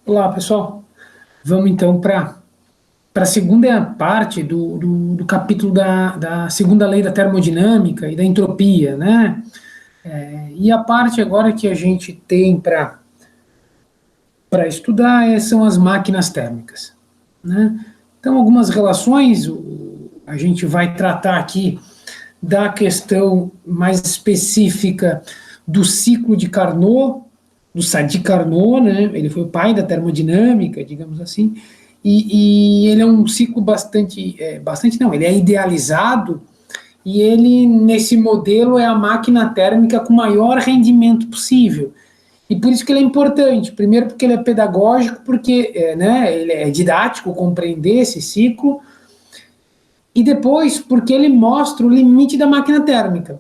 Olá, pessoal. Vamos então para a segunda parte do capítulo da segunda lei da termodinâmica e da entropia, né? E a parte agora que a gente tem para estudar são as máquinas térmicas, né? Então, algumas relações, a gente vai tratar aqui da questão mais específica do ciclo de Carnot, do Sadi Carnot, né? Ele foi o pai da termodinâmica, digamos assim, e ele é um ciclo bastante não, ele é idealizado e ele, nesse modelo, é a máquina térmica com maior rendimento possível. E por isso que ele é importante. Primeiro porque ele é pedagógico, porque né, ele é didático, compreender esse ciclo, e depois porque ele mostra o limite da máquina térmica.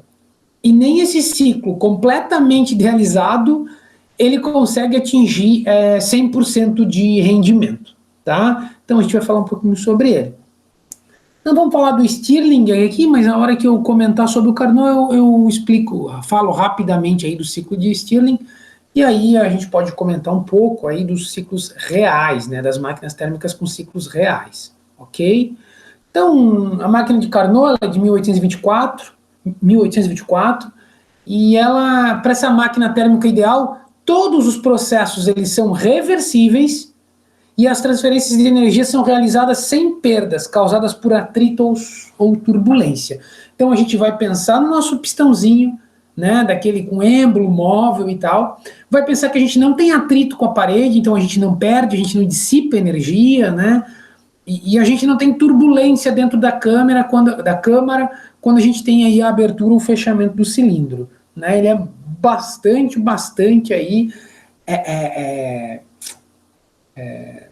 E nem esse ciclo completamente idealizado ele consegue atingir 100% de rendimento, tá? Então a gente vai falar um pouquinho sobre ele. Não vamos falar do Stirling aqui, mas na hora que eu comentar sobre o Carnot, eu explico, falo rapidamente aí do ciclo de Stirling, e aí a gente pode comentar um pouco aí dos ciclos reais, né, das máquinas térmicas com ciclos reais, ok? Então, a máquina de Carnot é de 1824, e ela, para essa máquina térmica ideal, todos os processos eles são reversíveis e as transferências de energia são realizadas sem perdas causadas por atrito ou turbulência. Então a gente vai pensar no nosso pistãozinho, né, daquele com êmbolo móvel e tal, vai pensar que a gente não tem atrito com a parede, então a gente não perde, a gente não dissipa energia, né, e a gente não tem turbulência dentro da câmara quando a gente tem aí a abertura ou o fechamento do cilindro, né, ele é bastante aí é, é,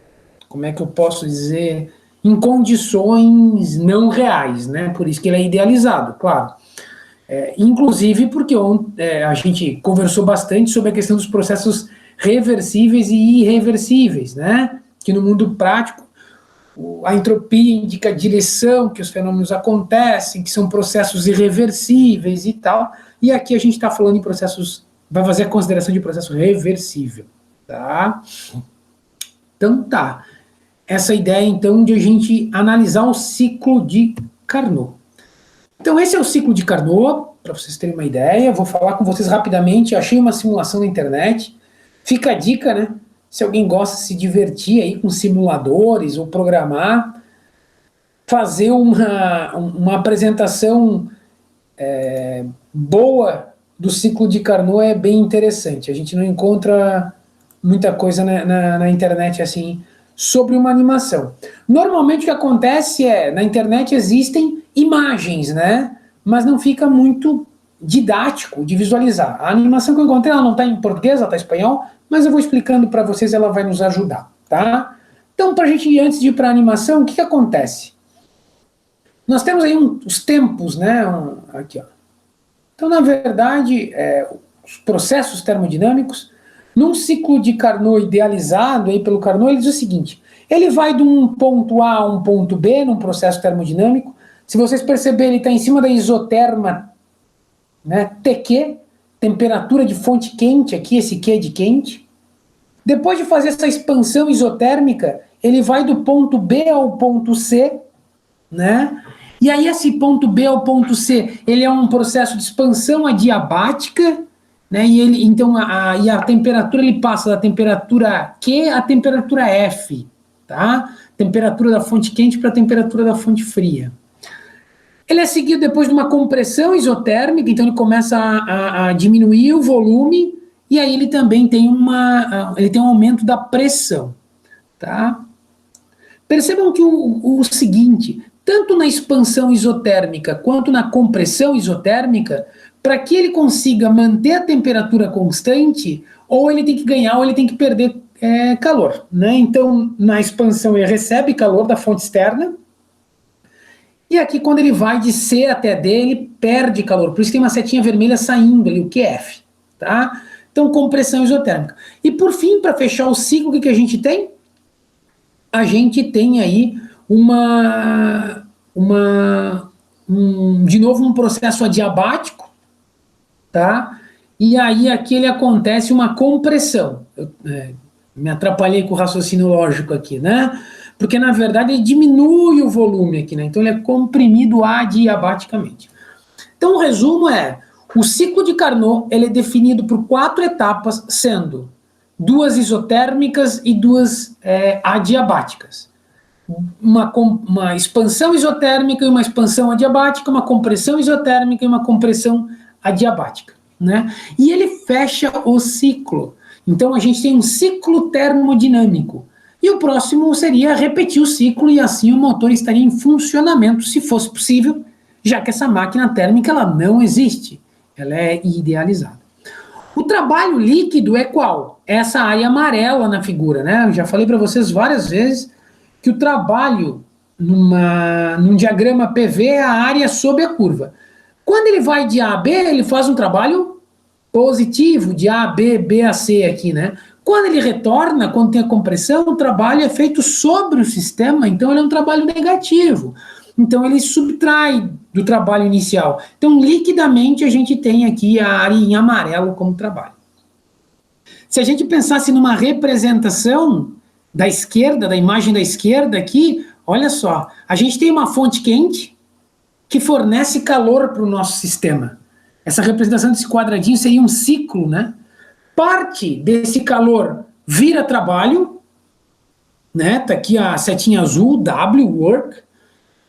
como é que eu posso dizer, em condições não reais, né? Por isso que ele é idealizado, claro. Inclusive porque a gente conversou bastante sobre a questão dos processos reversíveis e irreversíveis, né? Que no mundo prático a entropia indica a direção que os fenômenos acontecem, que são processos irreversíveis e tal. E aqui a gente está falando em processos, vai fazer a consideração de processo reversível, tá? Então tá. Essa ideia, então, de a gente analisar o ciclo de Carnot. Então, esse é o ciclo de Carnot, para vocês terem uma ideia. Vou falar com vocês rapidamente. Achei uma simulação na internet. Fica a dica, né? Se alguém gosta de se divertir aí com simuladores ou programar, fazer uma apresentação boa do ciclo de Carnot é bem interessante. A gente não encontra muita coisa na internet assim sobre uma animação. Normalmente o que acontece na internet existem imagens, né? Mas não fica muito didático de visualizar. A animação que eu encontrei, ela não está em português, ela está em espanhol, mas eu vou explicando para vocês, ela vai nos ajudar, tá? Então, para a gente, antes de ir para a animação, o que acontece? Nós temos aí os tempos, né? Aqui, ó. Então, na verdade, os processos termodinâmicos, num ciclo de Carnot idealizado aí pelo Carnot, ele diz o seguinte: ele vai de um ponto A a um ponto B num processo termodinâmico. Se vocês perceberem, ele está em cima da isoterma, né, TQ, temperatura de fonte quente, aqui esse Q é de quente. Depois de fazer essa expansão isotérmica, ele vai do ponto B ao ponto C, né? E aí esse ponto B ao ponto C, ele é um processo de expansão adiabática, né? E ele, então a temperatura ele passa da temperatura Q à temperatura F, tá? Temperatura da fonte quente para a temperatura da fonte fria. Ele é seguido depois de uma compressão isotérmica, então ele começa a diminuir o volume e aí ele também tem ele tem um aumento da pressão, tá? Percebam que o seguinte, tanto na expansão isotérmica quanto na compressão isotérmica, para que ele consiga manter a temperatura constante, ou ele tem que ganhar ou ele tem que perder calor, né? Então, na expansão ele recebe calor da fonte externa, e aqui quando ele vai de C até D, ele perde calor, por isso tem uma setinha vermelha saindo ali, o QF, tá? Então, compressão isotérmica. E por fim, para fechar o ciclo, o que a gente tem? A gente tem aí de novo um processo adiabático, tá? E aí aqui ele acontece uma compressão. Me atrapalhei com o raciocínio lógico aqui, né? Porque, na verdade, ele diminui o volume aqui, né? Então, ele é comprimido adiabaticamente. Então, o resumo é, o ciclo de Carnot ele é definido por 4 etapas, sendo 2 isotérmicas e 2 adiabáticas. Uma expansão isotérmica e uma expansão adiabática, uma compressão isotérmica e uma compressão adiabática, né? E ele fecha o ciclo. Então, a gente tem um ciclo termodinâmico. E o próximo seria repetir o ciclo e assim o motor estaria em funcionamento, se fosse possível, já que essa máquina térmica ela não existe, ela é idealizada. O trabalho líquido é qual? Essa área amarela na figura, né? Eu já falei para vocês várias vezes que o trabalho num diagrama PV é a área sob a curva. Quando ele vai de A a B, ele faz um trabalho positivo, de A a B, B a C aqui, né? Quando ele retorna, quando tem a compressão, o trabalho é feito sobre o sistema, então ele é um trabalho negativo. Então ele subtrai do trabalho inicial. Então, liquidamente, a gente tem aqui a área em amarelo como trabalho. Se a gente pensasse numa representação da esquerda, da imagem da esquerda aqui, olha só, a gente tem uma fonte quente que fornece calor para o nosso sistema. Essa representação desse quadradinho seria um ciclo, né? Parte desse calor vira trabalho, né? Tá aqui a setinha azul, W, work,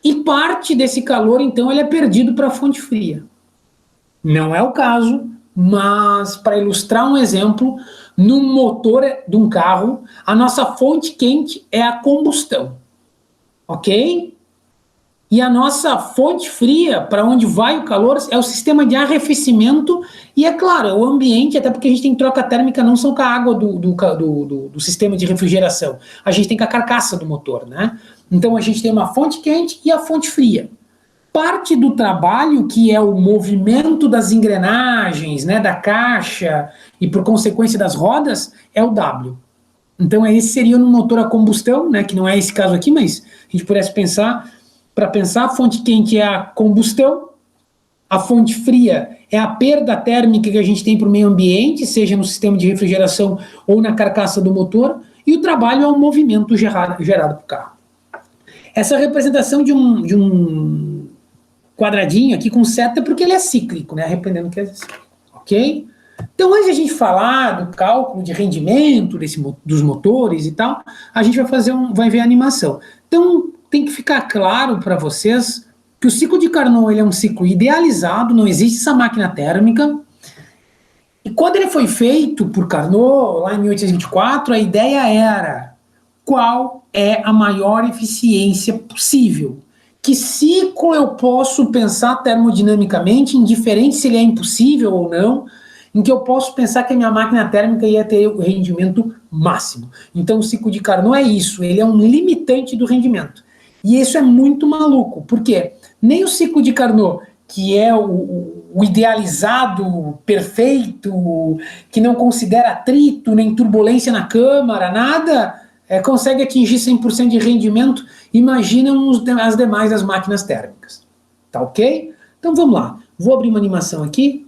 e parte desse calor, então, ele é perdido para a fonte fria. Não é o caso, mas para ilustrar um exemplo, no motor de um carro, a nossa fonte quente é a combustão, ok? E a nossa fonte fria, para onde vai o calor, é o sistema de arrefecimento e, é claro, é o ambiente, até porque a gente tem troca térmica não só com a água do sistema de refrigeração, a gente tem com a carcaça do motor, né? Então a gente tem uma fonte quente e a fonte fria. Parte do trabalho, que é o movimento das engrenagens, né, da caixa e por consequência das rodas, é o W. Então esse seria no motor a combustão, né, que não é esse caso aqui, mas a gente pudesse pensar, para pensar, a fonte quente é a combustão, a fonte fria é a perda térmica que a gente tem para o meio ambiente, seja no sistema de refrigeração ou na carcaça do motor, e o trabalho é o movimento gerado para o carro. Essa representação de um quadradinho aqui com seta, porque ele é cíclico, né? Arrependendo que é cíclico, ok? Então, antes de a gente falar do cálculo de rendimento dos motores e tal, a gente vai ver a animação. Então, tem que ficar claro para vocês que o ciclo de Carnot ele é um ciclo idealizado, não existe essa máquina térmica. E quando ele foi feito por Carnot, lá em 1824, a ideia era qual é a maior eficiência possível. Que ciclo eu posso pensar termodinamicamente, indiferente se ele é impossível ou não, em que eu posso pensar que a minha máquina térmica ia ter o rendimento máximo. Então o ciclo de Carnot é isso, ele é um limitante do rendimento. E isso é muito maluco, porque nem o ciclo de Carnot, que é o idealizado, perfeito, que não considera atrito, nem turbulência na câmara, nada, consegue atingir 100% de rendimento, imagina as demais das máquinas térmicas. Tá ok? Então vamos lá. Vou abrir uma animação aqui.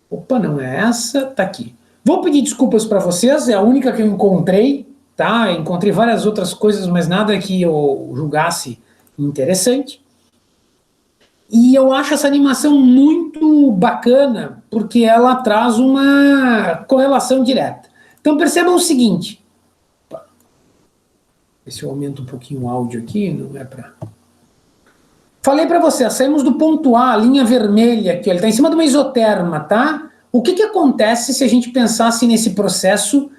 Opa, não é essa, tá aqui. Vou pedir desculpas para vocês, é a única que eu encontrei, tá? Encontrei várias outras coisas, mas nada que eu julgasse interessante. E eu acho essa animação muito bacana, porque ela traz uma correlação direta. Então percebam o seguinte. Se eu aumento um pouquinho o áudio aqui, não é para... Falei para vocês, saímos do ponto A, a linha vermelha aqui, ele está em cima de uma isoterma, tá? O que acontece se a gente pensasse nesse processo,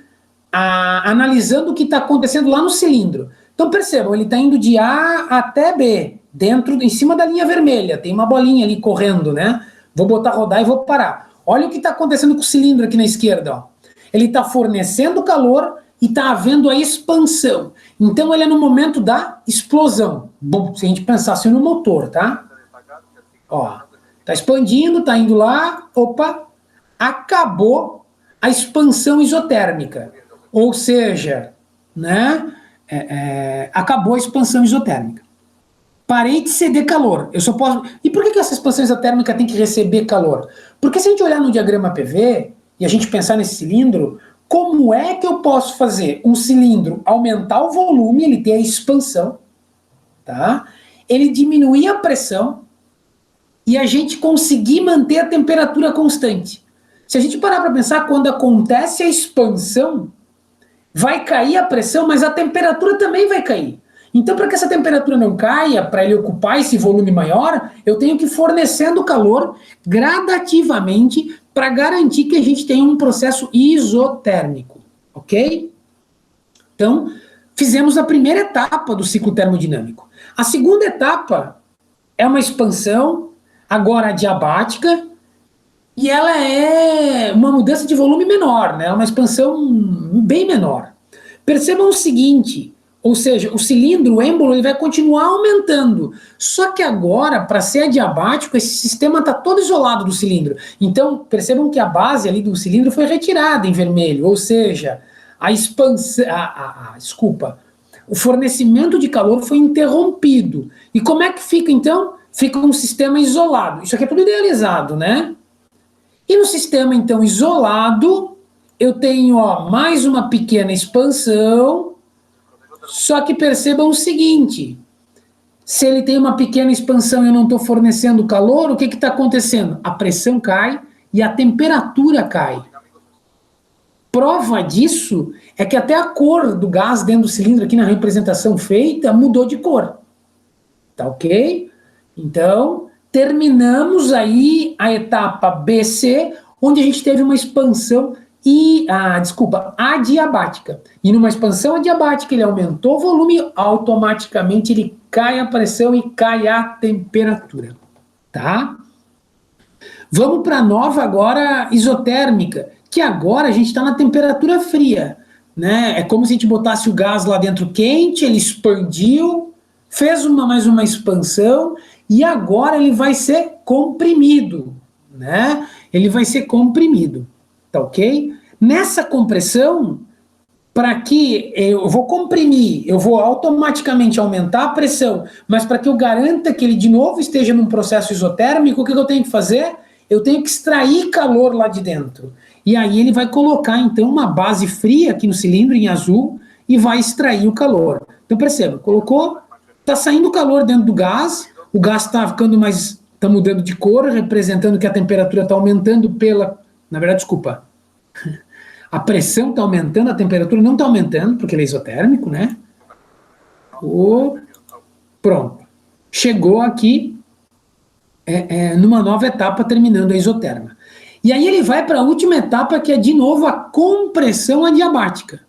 analisando o que está acontecendo lá no cilindro? Então percebam, ele está indo de A até B, em cima da linha vermelha, tem uma bolinha ali correndo, né? Vou botar rodar e vou parar. Olha o que está acontecendo com o cilindro aqui na esquerda, ó. Ele está fornecendo calor e está havendo a expansão. Então ele é no momento da explosão. Bom, se a gente pensasse no motor, tá? Ó, tá expandindo, tá indo lá, opa, acabou a expansão isotérmica. Ou seja, né, acabou a expansão isotérmica. Parei de ceder calor. Eu só posso... E por que essa expansão isotérmica tem que receber calor? Porque se a gente olhar no diagrama PV e a gente pensar nesse cilindro, como é que eu posso fazer um cilindro aumentar o volume, ele ter a expansão, tá? Ele diminuir a pressão e a gente conseguir manter a temperatura constante. Se a gente parar para pensar, quando acontece a expansão, vai cair a pressão, mas a temperatura também vai cair. Então, para que essa temperatura não caia, para ele ocupar esse volume maior, eu tenho que ir fornecendo calor gradativamente para garantir que a gente tenha um processo isotérmico, ok? Então, fizemos a primeira etapa do ciclo termodinâmico. A segunda etapa é uma expansão, agora adiabática, e ela é uma mudança de volume menor, né? É uma expansão bem menor. Percebam o seguinte, ou seja, o cilindro, o êmbolo, ele vai continuar aumentando. Só que agora, para ser adiabático, esse sistema está todo isolado do cilindro. Então, percebam que a base ali do cilindro foi retirada em vermelho, ou seja, a expansão, desculpa, o fornecimento de calor foi interrompido. E como é que fica, então? Fica um sistema isolado. Isso aqui é tudo idealizado, né? E no sistema, então, isolado, eu tenho mais uma pequena expansão, só que percebam o seguinte, se ele tem uma pequena expansão e eu não estou fornecendo calor, o que está acontecendo? A pressão cai e a temperatura cai. Prova disso é que até a cor do gás dentro do cilindro, aqui na representação feita, mudou de cor. Tá ok? Então, terminamos aí a etapa BC, onde a gente teve uma expansão adiabática. E numa expansão adiabática, ele aumentou o volume, automaticamente ele cai a pressão e cai a temperatura. Tá? Vamos para a nova agora isotérmica, que agora a gente está na temperatura fria. Né? É como se a gente botasse o gás lá dentro quente, ele expandiu, fez mais uma expansão, e agora ele vai ser comprimido, né? Ele vai ser comprimido, tá ok? Nessa compressão, para que eu vou comprimir, eu vou automaticamente aumentar a pressão, mas para que eu garanta que ele de novo esteja num processo isotérmico, o que eu tenho que fazer? Eu tenho que extrair calor lá de dentro. E aí ele vai colocar, então, uma base fria aqui no cilindro, em azul, e vai extrair o calor. Então, perceba, colocou, está saindo calor dentro do gás, o gás está ficando mais, está mudando de cor, representando que a temperatura está aumentando na verdade, desculpa, a pressão está aumentando, a temperatura não está aumentando, porque ele é isotérmico, né? Pronto. Chegou aqui numa nova etapa, terminando a isoterma. E aí ele vai para a última etapa, que é, de novo, a compressão adiabática.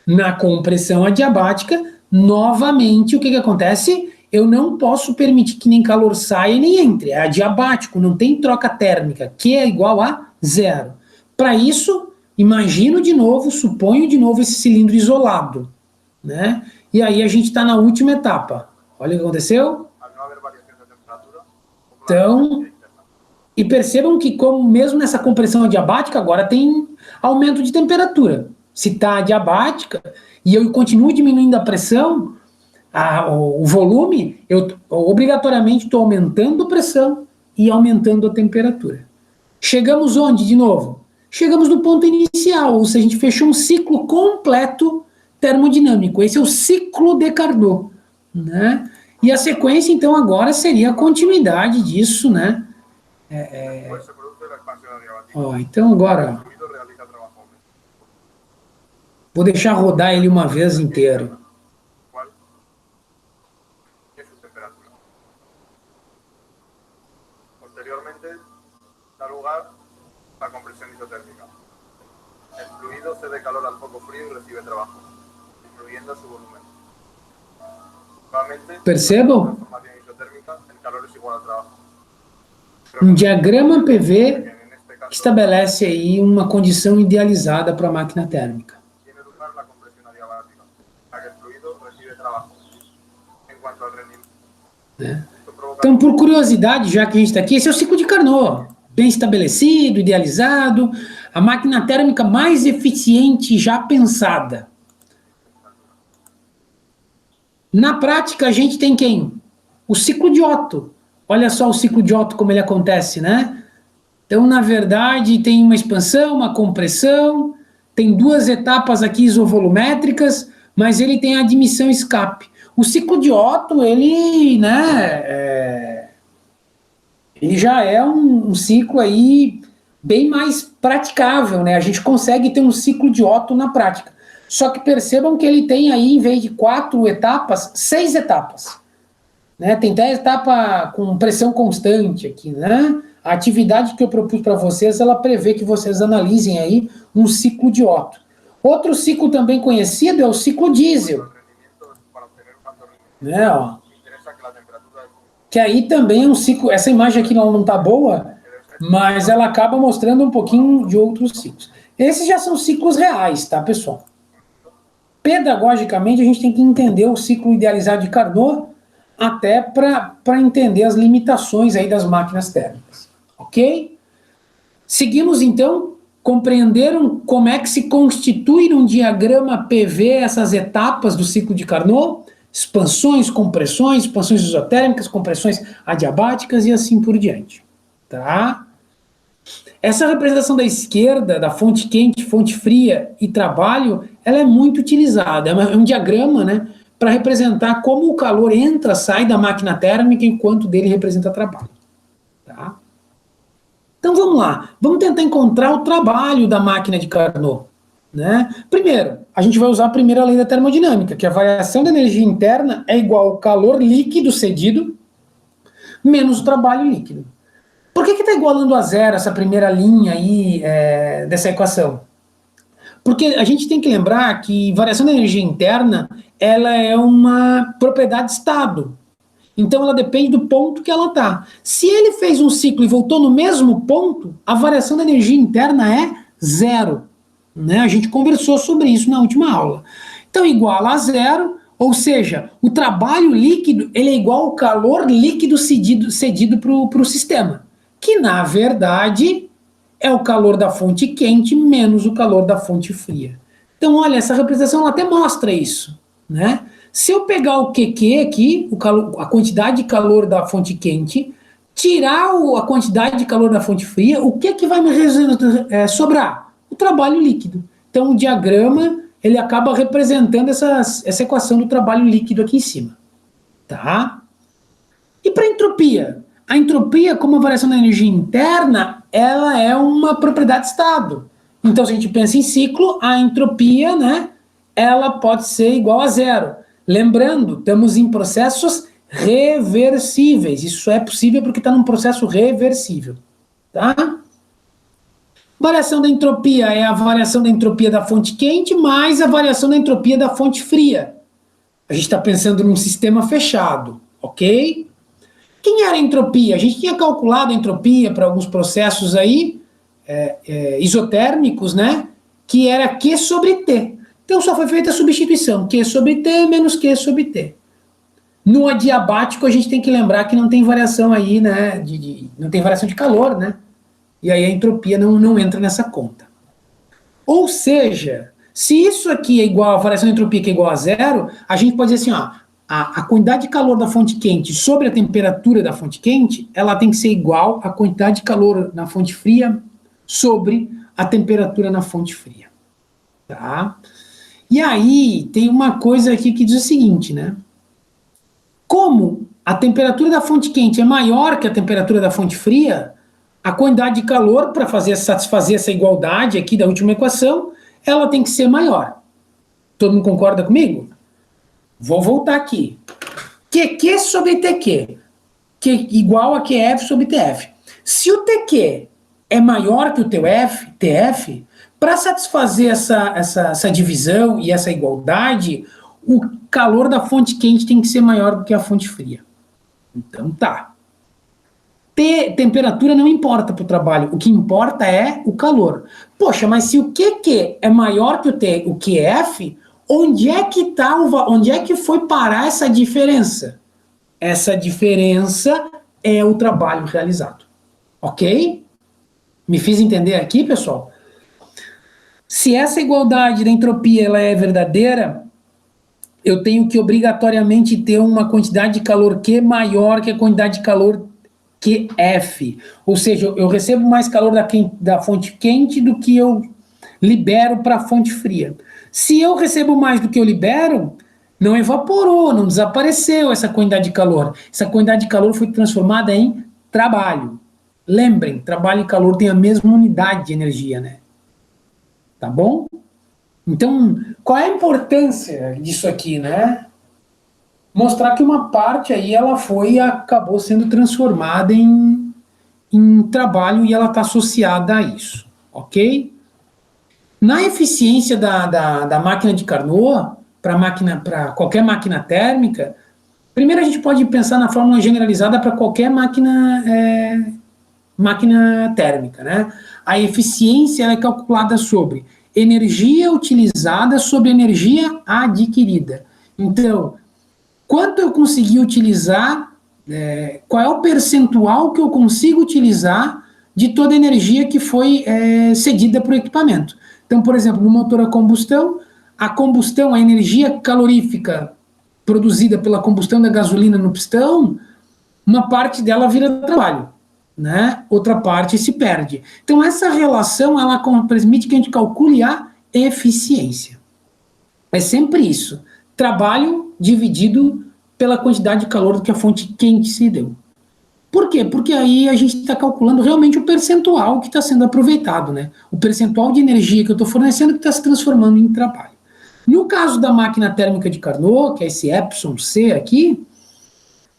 Na compressão adiabática, novamente, o que acontece? Eu não posso permitir que nem calor saia nem entre. É adiabático, não tem troca térmica, Q é igual a 0. Para isso, imagino de novo, suponho de novo esse cilindro isolado. Né? E aí a gente está na última etapa. Olha o que aconteceu. Então, e percebam que como mesmo nessa compressão adiabática, agora tem aumento de temperatura. Se está adiabática e eu continuo diminuindo a pressão, o volume, eu obrigatoriamente estou aumentando a pressão e aumentando a temperatura. Chegamos onde, de novo? Chegamos no ponto inicial, ou seja, a gente fechou um ciclo completo termodinâmico. Esse é o ciclo de Carnot. Né? E a sequência, então, agora seria a continuidade disso, né? Então, agora, vou deixar rodar ele uma vez inteiro. La compresión isotérmica. El fluido cede calor al foco frío y recibe trabajo, disminuyendo su volumen. Nuevamente, percebam? la formación isotérmica, el calor es igual al trabajo. Um diagrama PV que estabelece aí uma condição idealizada para a máquina térmica. Tiene lugar la compresión adiabática, la que el fluido recibe trabajo. En cuanto al rendimiento. Então, por curiosidade, já que a gente está aqui, esse é o ciclo de Carnot. Bem estabelecido, idealizado, a máquina térmica mais eficiente já pensada. Na prática, a gente tem quem? O ciclo de Otto. Olha só o ciclo de Otto como ele acontece, né? Então, na verdade, tem uma expansão, uma compressão, tem duas etapas aqui isovolumétricas, mas ele tem admissão escape. O ciclo de Otto, ele, né, ele já é um ciclo aí bem mais praticável, né? A gente consegue ter um ciclo de Otto na prática. Só que percebam que ele tem aí, em vez de 4 etapas, 6 etapas. Né? Tem até etapa com pressão constante aqui, né? A atividade que eu propus para vocês, ela prevê que vocês analisem aí um ciclo de Otto. Outro ciclo também conhecido é o ciclo diesel. Né, ó. Que aí também é um ciclo, essa imagem aqui não está boa, mas ela acaba mostrando um pouquinho de outros ciclos. Esses já são ciclos reais, tá, pessoal? Pedagogicamente, a gente tem que entender o ciclo idealizado de Carnot, até para entender as limitações aí das máquinas térmicas, ok? Seguimos, então, compreenderam como é que se constitui num diagrama PV essas etapas do ciclo de Carnot? Expansões, compressões, expansões isotérmicas, compressões adiabáticas e assim por diante. Tá? Essa representação da esquerda, da fonte quente, fonte fria e trabalho, ela é muito utilizada. É um diagrama, né, para representar como o calor entra, sai da máquina térmica enquanto dele representa trabalho. Tá? Então vamos lá, vamos tentar encontrar o trabalho da máquina de Carnot. Né? Primeiro, a gente vai usar a primeira lei da termodinâmica, que a variação da energia interna é igual ao calor líquido cedido menos o trabalho líquido. Por que está igualando a zero essa primeira linha aí dessa equação? Porque a gente tem que lembrar que variação da energia interna ela é uma propriedade de estado. Então ela depende do ponto que ela está. Se ele fez um ciclo e voltou no mesmo ponto, a variação da energia interna é zero. Né? A gente conversou sobre isso na última aula. Então, igual a zero, ou seja, o trabalho líquido ele é igual ao calor líquido cedido para o sistema, que na verdade é o calor da fonte quente menos o calor da fonte fria. Então, olha, essa representação ela até mostra isso. Né? Se eu pegar o QQ aqui, a quantidade de calor da fonte quente, tirar a quantidade de calor da fonte fria, o que vai me sobrar? O trabalho líquido. Então, o diagrama, ele acaba representando essa equação do trabalho líquido aqui em cima. Tá? E para a entropia? A entropia, como a variação da energia interna, ela é uma propriedade de estado. Então, se a gente pensa em ciclo, a entropia, né, ela pode ser igual a zero. Lembrando, estamos em processos reversíveis. Isso é possível porque está num processo reversível. Tá? Variação da entropia é a variação da entropia da fonte quente mais a variação da entropia da fonte fria. A gente está pensando num sistema fechado, ok? Quem era a entropia? A gente tinha calculado a entropia para alguns processos aí, isotérmicos, né? Que era Q sobre T. Então só foi feita a substituição, Q sobre T menos Q sobre T. No adiabático a gente tem que lembrar que não tem variação aí, né? Não tem variação de calor, né? E aí a entropia não entra nessa conta. Ou seja, se isso aqui é igual, a variação da entropia que é igual a zero, a gente pode dizer assim, ó, a quantidade de calor da fonte quente sobre a temperatura da fonte quente, ela tem que ser igual à quantidade de calor na fonte fria sobre a temperatura na fonte fria. Tá? E aí tem uma coisa aqui que diz o seguinte, né? Como a temperatura da fonte quente é maior que a temperatura da fonte fria, a quantidade de calor para satisfazer essa igualdade aqui da última equação, ela tem que ser maior. Todo mundo concorda comigo? Vou voltar aqui. QQ sobre TQ, que igual a QF sobre TF. Se o TQ é maior que o TF, para satisfazer essa divisão e essa igualdade, o calor da fonte quente tem que ser maior do que a fonte fria. Então tá. Temperatura não importa para o trabalho, o que importa é o calor. Poxa, mas se o QQ é maior que o QF, onde é que foi parar essa diferença? Essa diferença é o trabalho realizado. Ok? Me fiz entender aqui, pessoal? Se essa igualdade da entropia ela é verdadeira, eu tenho que obrigatoriamente ter uma quantidade de calor Q maior que a quantidade de calor QF. Ou seja, eu recebo mais calor da fonte quente do que eu libero para a fonte fria. Se eu recebo mais do que eu libero, não evaporou, não desapareceu essa quantidade de calor. Essa quantidade de calor foi transformada em trabalho. Lembrem, trabalho e calor têm a mesma unidade de energia, né? Tá bom? Então, qual é a importância disso aqui, né? Mostrar que uma parte aí ela acabou sendo transformada em trabalho e ela está associada a isso, ok? Na eficiência da máquina de Carnot, para qualquer máquina térmica, primeiro a gente pode pensar na fórmula generalizada para qualquer máquina térmica, né? A eficiência é calculada sobre energia utilizada sobre energia adquirida. Então, quanto eu consegui utilizar, qual é o percentual que eu consigo utilizar de toda a energia que foi cedida para o equipamento. Então, por exemplo, no motor a combustão, a energia calorífica produzida pela combustão da gasolina no pistão, uma parte dela vira trabalho, né? Outra parte se perde. Então, essa relação, ela permite que a gente calcule a eficiência. É sempre isso. Trabalho dividido pela quantidade de calor que a fonte quente se deu. Por quê? Porque aí a gente está calculando realmente o percentual que está sendo aproveitado, né? O percentual de energia que eu estou fornecendo que está se transformando em trabalho. No caso da máquina térmica de Carnot, que é esse Epson C aqui,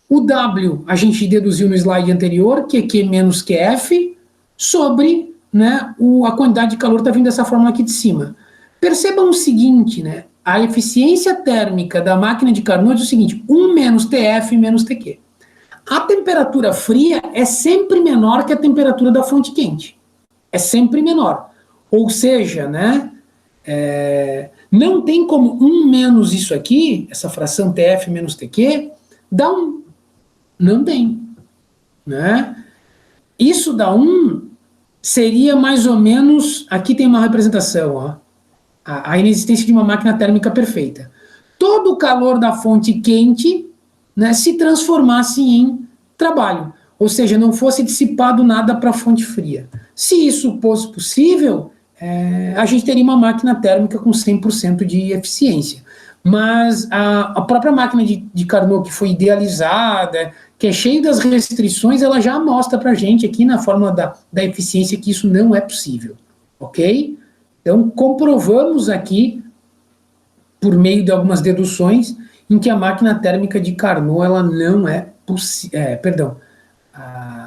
o W a gente deduziu no slide anterior, que é Q menos QF, sobre, né, a quantidade de calor está vindo dessa fórmula aqui de cima. Percebam o seguinte, né? A eficiência térmica da máquina de Carnot é o seguinte, 1 menos TF menos TQ. A temperatura fria é sempre menor que a temperatura da fonte quente. É sempre menor. Ou seja, né, não tem como 1 menos isso aqui, essa fração TF menos TQ, dá 1. Não tem. Né? Isso dá 1 seria mais ou menos, aqui tem uma representação, ó, a inexistência de uma máquina térmica perfeita. Todo o calor da fonte quente, né, se transformasse em trabalho, ou seja, não fosse dissipado nada para a fonte fria. Se isso fosse possível, a gente teria uma máquina térmica com 100% de eficiência. Mas a própria máquina de Carnot, que foi idealizada, que é cheia das restrições, ela já mostra para a gente aqui na fórmula da eficiência que isso não é possível, ok? Então, comprovamos aqui, por meio de algumas deduções, em que a máquina térmica de Carnot, ela não é possível,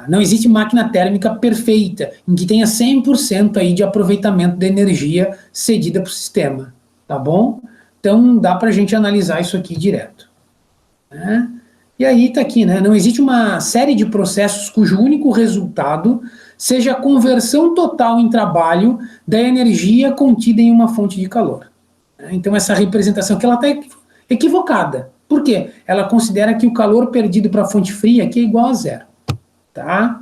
não existe máquina térmica perfeita, em que tenha 100% aí de aproveitamento da energia cedida para o sistema, tá bom? Então, dá para a gente analisar isso aqui direto. Né? E aí está aqui, né? Não existe uma série de processos cujo único resultado seja a conversão total em trabalho da energia contida em uma fonte de calor. Então, essa representação aqui, ela está equivocada. Por quê? Ela considera que o calor perdido para a fonte fria aqui é igual a zero. Tá?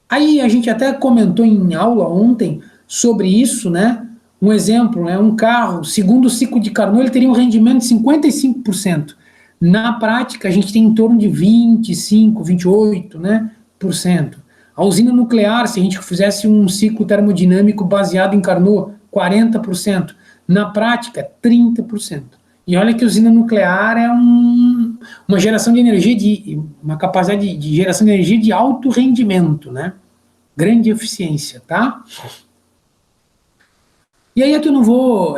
Aí a gente até comentou em aula ontem sobre isso, né? Um exemplo, né? Um carro, segundo o ciclo de Carnot, ele teria um rendimento de 55%. Na prática, a gente tem em torno de 25%, 28%, né, por cento. A usina nuclear, se a gente fizesse um ciclo termodinâmico baseado em Carnot, 40%. Na prática, 30%. E olha que a usina nuclear é uma geração de energia, uma capacidade de geração de energia de alto rendimento, né? Grande eficiência, tá? E aí aqui eu não vou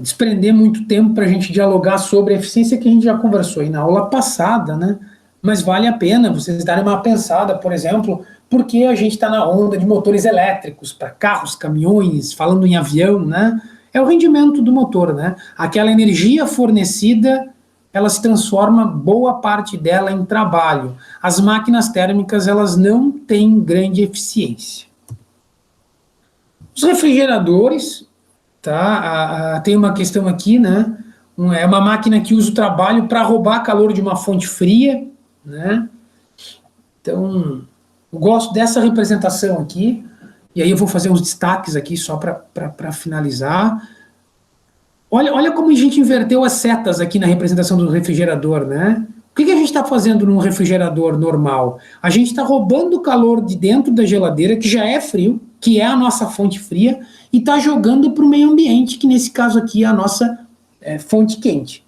desprender muito tempo para a gente dialogar sobre a eficiência que a gente já conversou aí na aula passada, né? Mas vale a pena vocês darem uma pensada, por exemplo, porque a gente está na onda de motores elétricos para carros, caminhões, falando em avião, né? É o rendimento do motor, né? Aquela energia fornecida, ela se transforma, boa parte dela, em trabalho. As máquinas térmicas, elas não têm grande eficiência. Os refrigeradores, tá? Tem uma questão aqui, né? É uma máquina que usa o trabalho para roubar calor de uma fonte fria, né? Então, eu gosto dessa representação aqui. E aí eu vou fazer uns destaques aqui só para finalizar. Olha como a gente inverteu as setas aqui na representação do refrigerador, né? O que a gente está fazendo num refrigerador normal? A gente está roubando o calor de dentro da geladeira, que já é frio, que é a nossa fonte fria, e está jogando para o meio ambiente, que nesse caso aqui é a nossa fonte quente.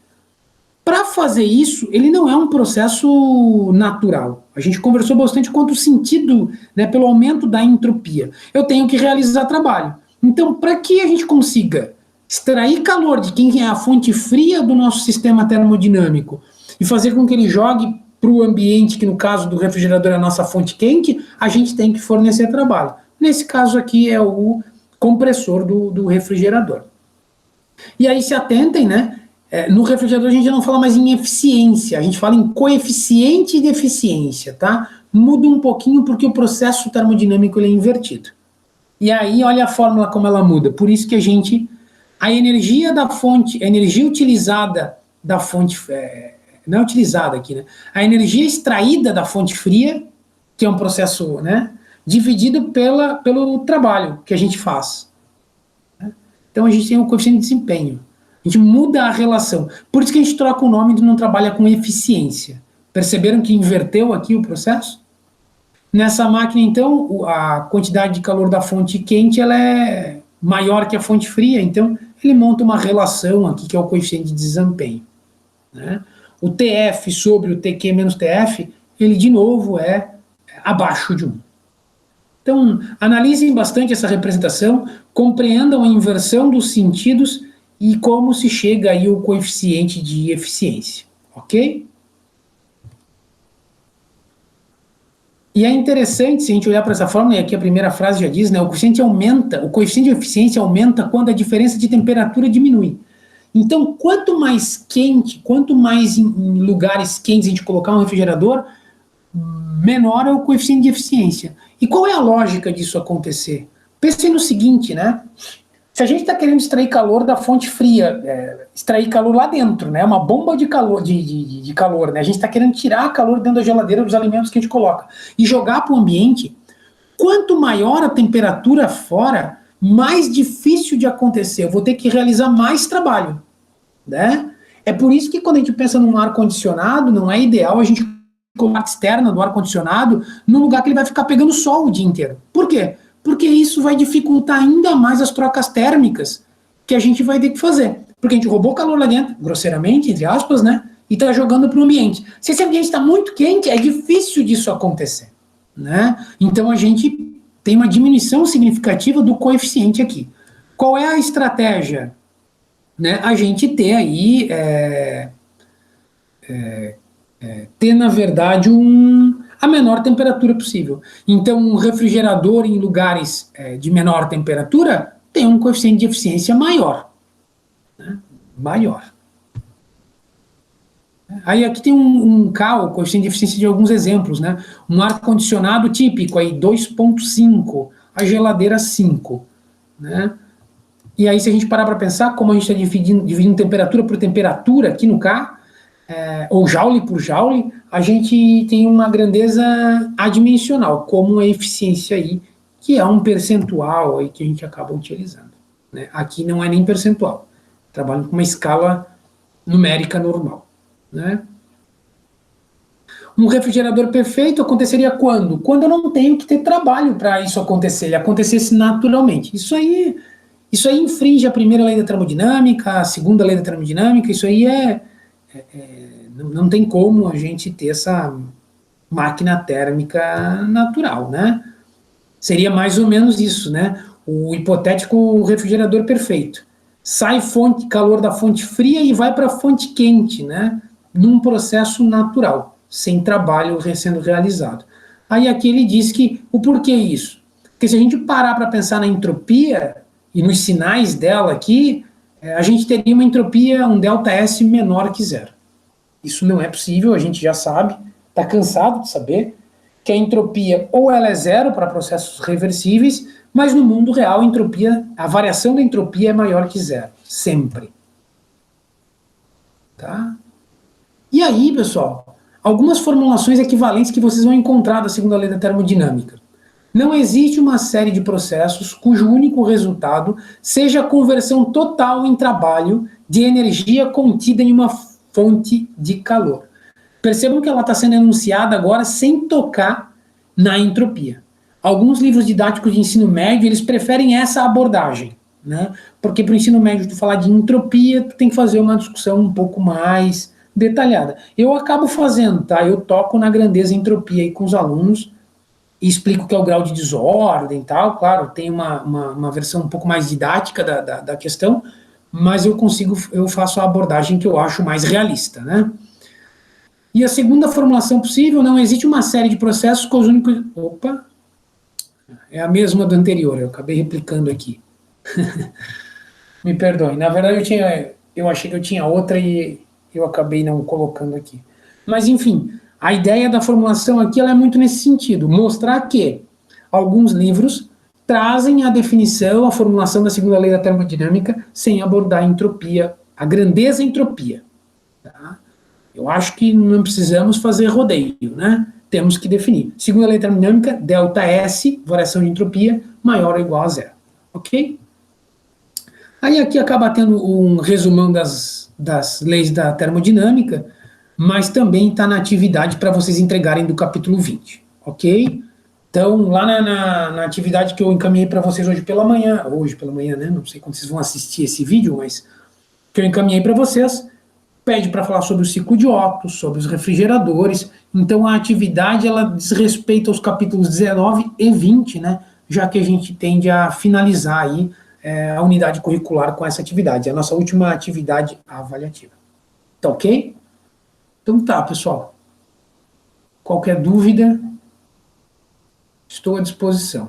Para fazer isso, ele não é um processo natural. A gente conversou bastante quanto o sentido, né, pelo aumento da entropia. Eu tenho que realizar trabalho. Então, para que a gente consiga extrair calor de quem é a fonte fria do nosso sistema termodinâmico e fazer com que ele jogue para o ambiente, que no caso do refrigerador é a nossa fonte quente, a gente tem que fornecer trabalho. Nesse caso aqui é o compressor do refrigerador. E aí se atentem, né? No refrigerador a gente não fala mais em eficiência, a gente fala em coeficiente de eficiência, tá? Muda um pouquinho porque o processo termodinâmico ele é invertido. E aí olha a fórmula como ela muda. Por isso que a energia da fonte, a energia utilizada da fonte, não é utilizada aqui, né? A energia extraída da fonte fria, que é um processo, né, dividido pelo trabalho que a gente faz. Então a gente tem um coeficiente de desempenho. A gente muda a relação. Por isso que a gente troca o nome e não trabalha com eficiência. Perceberam que inverteu aqui o processo? Nessa máquina, então, a quantidade de calor da fonte quente ela é maior que a fonte fria, então ele monta uma relação aqui que é o coeficiente de desempenho. Né? O TF sobre o TQ menos TF, ele de novo é abaixo de 1. Então, analisem bastante essa representação, compreendam a inversão dos sentidos e como se chega aí o coeficiente de eficiência, ok? E é interessante, se a gente olhar para essa fórmula, e aqui a primeira frase já diz, né, o coeficiente de eficiência aumenta quando a diferença de temperatura diminui. Então, quanto mais quente, quanto mais em lugares quentes a gente colocar um refrigerador, menor é o coeficiente de eficiência. E qual é a lógica disso acontecer? Pensem no seguinte, né? Se a gente está querendo extrair calor da fonte fria, extrair calor lá dentro, né? Uma bomba de calor, de calor, né? A gente está querendo tirar calor dentro da geladeira dos alimentos que a gente coloca e jogar para o ambiente. Quanto maior a temperatura fora, mais difícil de acontecer. Eu vou ter que realizar mais trabalho, né? É por isso que quando a gente pensa num ar-condicionado, não é ideal a gente colocar a externa do ar-condicionado num lugar que ele vai ficar pegando sol o dia inteiro. Por quê? Porque isso vai dificultar ainda mais as trocas térmicas que a gente vai ter que fazer. Porque a gente roubou calor lá dentro, grosseiramente, entre aspas, né? E está jogando para o ambiente. Se esse ambiente está muito quente, é difícil disso acontecer, né? Então a gente tem uma diminuição significativa do coeficiente aqui. Qual é a estratégia? Né? A gente ter aí, ter na verdade a menor temperatura possível. Então, um refrigerador em lugares de menor temperatura tem um coeficiente de eficiência maior. Né? Maior. Aí aqui tem um coeficiente de eficiência de alguns exemplos. Né? Um ar-condicionado típico, aí 2,5, a geladeira 5. Né? E aí, se a gente parar para pensar, como a gente está dividindo temperatura por temperatura aqui no K, ou joule por joule, a gente tem uma grandeza adimensional, como a eficiência aí, que é um percentual aí que a gente acaba utilizando. Né? Aqui não é nem percentual, trabalho com uma escala numérica normal. Né? Um refrigerador perfeito aconteceria quando? Quando eu não tenho que ter trabalho para isso acontecer, ele acontecesse naturalmente. Isso aí infringe a primeira lei da termodinâmica, a segunda lei da termodinâmica, isso aí não tem como a gente ter essa máquina térmica natural, né? Seria mais ou menos isso, né? O hipotético refrigerador perfeito. Sai calor da fonte fria e vai para a fonte quente, né? Num processo natural, sem trabalho sendo realizado. Aí aqui ele diz que, o porquê isso? Porque se a gente parar para pensar na entropia e nos sinais dela aqui, a gente teria uma entropia, um ΔS menor que zero. Isso não é possível, a gente já sabe, está cansado de saber, que a entropia ou ela é zero para processos reversíveis, mas no mundo real a variação da entropia é maior que zero, sempre. Tá? E aí, pessoal, algumas formulações equivalentes que vocês vão encontrar da segunda lei da termodinâmica. Não existe uma série de processos cujo único resultado seja a conversão total em trabalho de energia contida em uma fonte de calor. Percebam que ela está sendo enunciada agora sem tocar na entropia. Alguns livros didáticos de ensino médio, eles preferem essa abordagem, né? Porque para o ensino médio, tu falar de entropia, tu tem que fazer uma discussão um pouco mais detalhada. Eu acabo fazendo, tá? Eu toco na grandeza entropia aí com os alunos e explico o que é o grau de desordem e tal. Claro, tem uma versão um pouco mais didática da questão, mas eu faço a abordagem que eu acho mais realista, né? E a segunda formulação possível, não existe uma série de processos com os únicos... Opa! É a mesma do anterior, eu acabei replicando aqui. Me perdoe. Na verdade, eu achei que eu tinha outra e eu acabei não colocando aqui. Mas, enfim, a ideia da formulação aqui ela é muito nesse sentido, mostrar que alguns livros trazem a definição, a formulação da segunda lei da termodinâmica sem abordar a entropia, a grandeza entropia. Tá? Eu acho que não precisamos fazer rodeio, né? Temos que definir. Segunda lei da termodinâmica, delta S, variação de entropia, maior ou igual a zero. Ok? Aí aqui acaba tendo um resumão das leis da termodinâmica, mas também está na atividade para vocês entregarem do capítulo 20, ok? Então, lá na atividade que eu encaminhei para vocês hoje pela manhã, né? Não sei quando vocês vão assistir esse vídeo, mas que eu encaminhei para vocês, pede para falar sobre o ciclo de Otto, sobre os refrigeradores. Então, a atividade ela diz respeito aos capítulos 19 e 20, né? Já que a gente tende a finalizar aí a unidade curricular com essa atividade, a nossa última atividade avaliativa. Tá ok? Então tá, pessoal. Qualquer dúvida, estou à disposição.